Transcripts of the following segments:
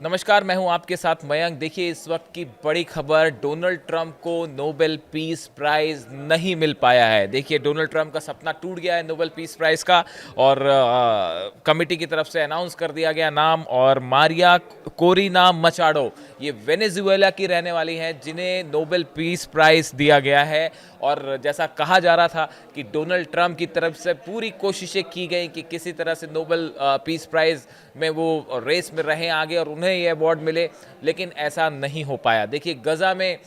नमस्कार, मैं हूं आपके साथ मयंक। देखिए, इस वक्त की बड़ी खबर, डोनाल्ड ट्रंप को नोबेल पीस प्राइज़ नहीं मिल पाया है। देखिए, डोनाल्ड ट्रंप का सपना टूट गया है नोबेल पीस प्राइज़ का, और कमिटी की तरफ से अनाउंस कर दिया गया नाम। और मारिया कोरिना मचाडो, ये वेनेजुएला की रहने वाली हैं, जिन्हें नोबेल पीस प्राइज़ दिया गया है। और जैसा कहा जा रहा था कि डोनाल्ड ट्रंप की तरफ से पूरी कोशिशें की गई कि किसी तरह से नोबेल पीस प्राइज़ में वो रेस में रहें आगे और उन्हें ये अवार्ड मिले, लेकिन ऐसा नहीं हो पाया। देखिए, गज़ा में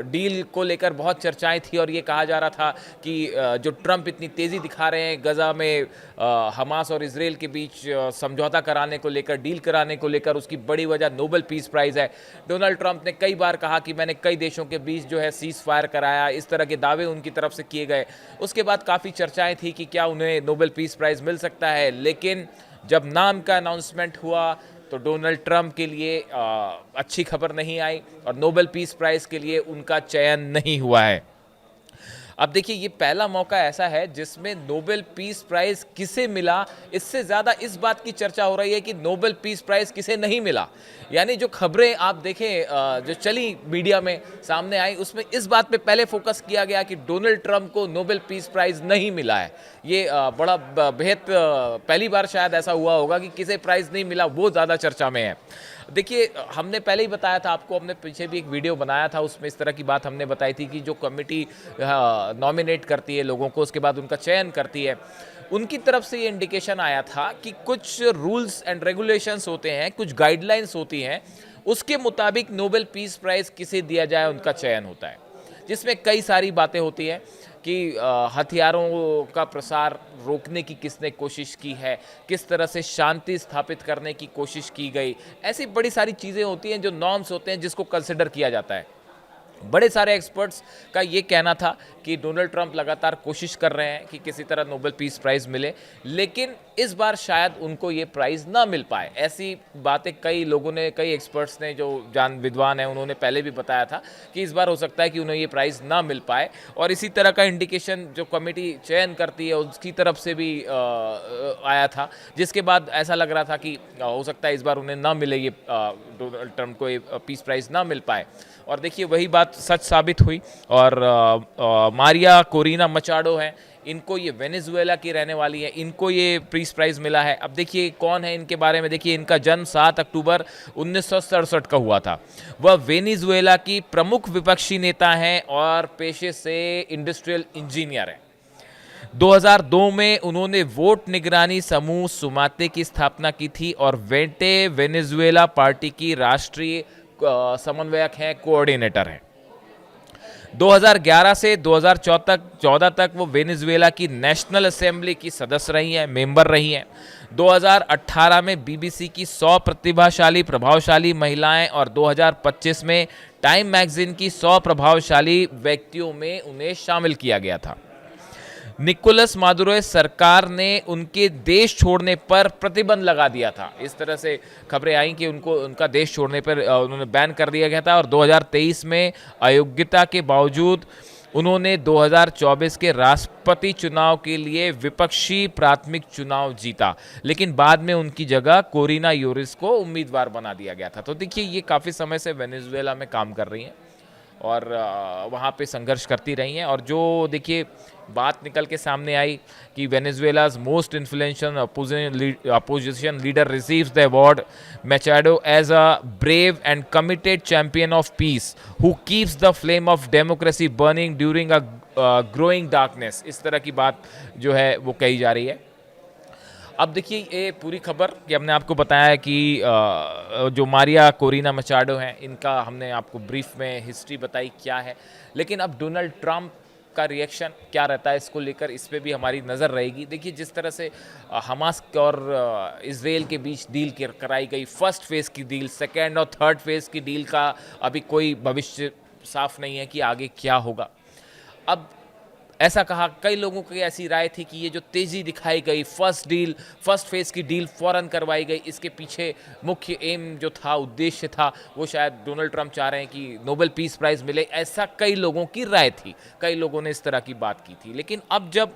डील को लेकर बहुत चर्चाएं थी, और ये कहा जा रहा था कि जो ट्रंप इतनी तेज़ी दिखा रहे हैं गज़ा में हमास और इसराइल के बीच समझौता कराने को लेकर, डील कराने को लेकर, उसकी बड़ी वजह नोबेल पीस प्राइज़ है। डोनाल्ड ट्रंप ने कई बार कहा कि मैंने कई देशों के बीच जो है सीज़ फायर कराया, इस तरह के दावे उनकी तरफ से किए गए। उसके बाद काफ़ी चर्चाएं थी कि क्या उन्हें नोबेल पीस प्राइज़ मिल सकता है, लेकिन जब नाम का अनाउंसमेंट हुआ तो डोनाल्ड ट्रंप के लिए अच्छी खबर नहीं आई, और नोबेल पीस प्राइज़ के लिए उनका चयन नहीं हुआ है। अब देखिए, ये पहला मौका ऐसा है जिसमें नोबेल पीस प्राइज़ किसे मिला, इससे ज़्यादा इस बात की चर्चा हो रही है कि नोबेल पीस प्राइज़ किसे नहीं मिला। यानी जो खबरें आप देखें जो चली मीडिया में सामने आई, उसमें इस बात पे पहले फोकस किया गया कि डोनाल्ड ट्रंप को नोबेल पीस प्राइज़ नहीं मिला है। ये बड़ा बेहद पहली बार शायद ऐसा हुआ होगा कि किसे प्राइज़ नहीं मिला, वो ज़्यादा चर्चा में है। देखिए, हमने पहले ही बताया था आपको, हमने पीछे भी एक वीडियो बनाया था, उसमें इस तरह की बात हमने बताई थी कि जो कमिटी नॉमिनेट करती है लोगों को, उसके बाद उनका चयन करती है, उनकी तरफ से ये इंडिकेशन आया था कि कुछ रूल्स एंड रेगुलेशंस होते हैं, कुछ गाइडलाइंस होती हैं, उसके मुताबिक नोबेल पीस प्राइज़ किसे दिया जाए उनका चयन होता है, जिसमें कई सारी बातें होती हैं कि हथियारों का प्रसार रोकने की किसने कोशिश की है, किस तरह से शांति स्थापित करने की कोशिश की गई। ऐसी बड़ी सारी चीज़ें होती हैं, जो नॉर्म्स होते हैं, जिसको कंसिडर किया जाता है। बड़े सारे एक्सपर्ट्स का ये कहना था कि डोनाल्ड ट्रंप लगातार कोशिश कर रहे हैं कि किसी तरह नोबेल पीस प्राइज़ मिले, लेकिन इस बार शायद उनको ये प्राइज़ ना मिल पाए। ऐसी बातें कई लोगों ने, कई एक्सपर्ट्स ने, जो विद्वान हैं, उन्होंने पहले भी बताया था कि इस बार हो सकता है कि उन्हें ये प्राइज़ ना मिल पाए। और इसी तरह का इंडिकेशन जो कमेटी चयन करती है उसकी तरफ से भी आया था, जिसके बाद ऐसा लग रहा था कि हो सकता है इस बार उन्हें ना मिले, ये डोनाल्ड ट्रंप को ये पीस प्राइज़ ना मिल पाए। और देखिए, वही बात सच साबित हुई, और मारिया कोरिना मचाडो हैं, इनको, ये वेनेजुएला की रहने वाली है, इनको ये पीस प्राइज़ मिला है। अब देखिए कौन है इनके बारे में। देखिए, इनका जन्म 7 अक्टूबर 1967 का हुआ था। वह वेनेजुएला की प्रमुख विपक्षी नेता हैं और पेशे से इंडस्ट्रियल इंजीनियर हैं। 2002 में उन्होंने वोट निगरानी समूह सुमाते की स्थापना की थी, और वेंटे वेनेजुएला पार्टी की राष्ट्रीय समन्वयक हैं, कोऑर्डिनेटर हैं। 2011 से 2014 तक वो वेनेजुएला की नेशनल असेंबली की सदस्य रही हैं, मेंबर रही हैं। 2018 में बीबीसी की 100 प्रतिभाशाली प्रभावशाली महिलाएं, और 2025 में टाइम मैगजीन की 100 प्रभावशाली व्यक्तियों में उन्हें शामिल किया गया था। निकोलस मादुरो सरकार ने उनके देश छोड़ने पर प्रतिबंध लगा दिया था। इस तरह से खबरें आई कि उनको, उनका देश छोड़ने पर उन्होंने बैन कर दिया गया था। और 2023 में अयोग्यता के बावजूद उन्होंने 2024 के राष्ट्रपति चुनाव के लिए विपक्षी प्राथमिक चुनाव जीता, लेकिन बाद में उनकी जगह कोरिना योरिस को उम्मीदवार बना दिया गया था। तो देखिए, ये काफ़ी समय से वेनेजुएला में काम कर रही हैं, और वहाँ पे संघर्ष करती रही हैं। और जो देखिए बात निकल के सामने आई कि Venezuela's most influential opposition leader receives the award Machado as a brave and committed champion of peace who keeps the flame of democracy burning during a growing darkness. इस तरह की बात जो है वो कही जा रही है। अब देखिए, ये पूरी खबर कि हमने आपको बताया कि जो मारिया कोरिना मचाडो हैं, इनका हमने आपको ब्रीफ में हिस्ट्री बताई क्या है, लेकिन अब डोनाल्ड ट्रंप का रिएक्शन क्या रहता है इसको लेकर, इस पे भी हमारी नज़र रहेगी। देखिए, जिस तरह से हमास और इसराइल के बीच डील कराई गई, फर्स्ट फेज़ की डील, सेकेंड और थर्ड फेज़ की डील का अभी कोई भविष्य साफ नहीं है कि आगे क्या होगा। अब ऐसा कहा, कई लोगों की ऐसी राय थी कि ये जो तेज़ी दिखाई गई, फर्स्ट फेज़ की डील फ़ौरन करवाई गई, इसके पीछे मुख्य एम जो था, उद्देश्य था, वो शायद डोनाल्ड ट्रंप चाह रहे हैं कि नोबेल पीस प्राइज़ मिले। ऐसा कई लोगों की राय थी, कई लोगों ने इस तरह की बात की थी। लेकिन अब जब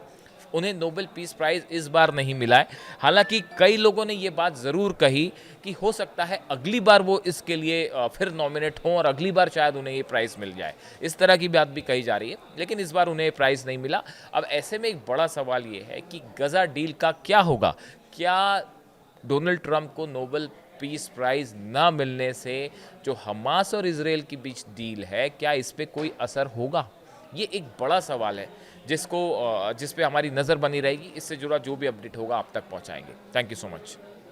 उन्हें नोबेल पीस प्राइज़ इस बार नहीं मिला है। हालाँकि कई लोगों ने ये बात ज़रूर कही कि हो सकता है अगली बार वो इसके लिए फिर नॉमिनेट हों और अगली बार शायद उन्हें ये प्राइज़ मिल जाए। इस तरह की बात भी कही जा रही है, लेकिन इस बार उन्हें ये प्राइज़ नहीं मिला। अब ऐसे में एक बड़ा सवाल ये है कि गज़ा डील का क्या होगा? क्या डोनाल्ड ट्रंप को नोबेल पीस प्राइज़ ना मिलने से जो हमास और इज़राइल के बीच डील है, क्या इस पे कोई असर होगा? ये एक बड़ा सवाल है जिस पे हमारी नज़र बनी रहेगी। इससे जुड़ा जो भी अपडेट होगा आप तक पहुँचाएँगे। Thank you so much.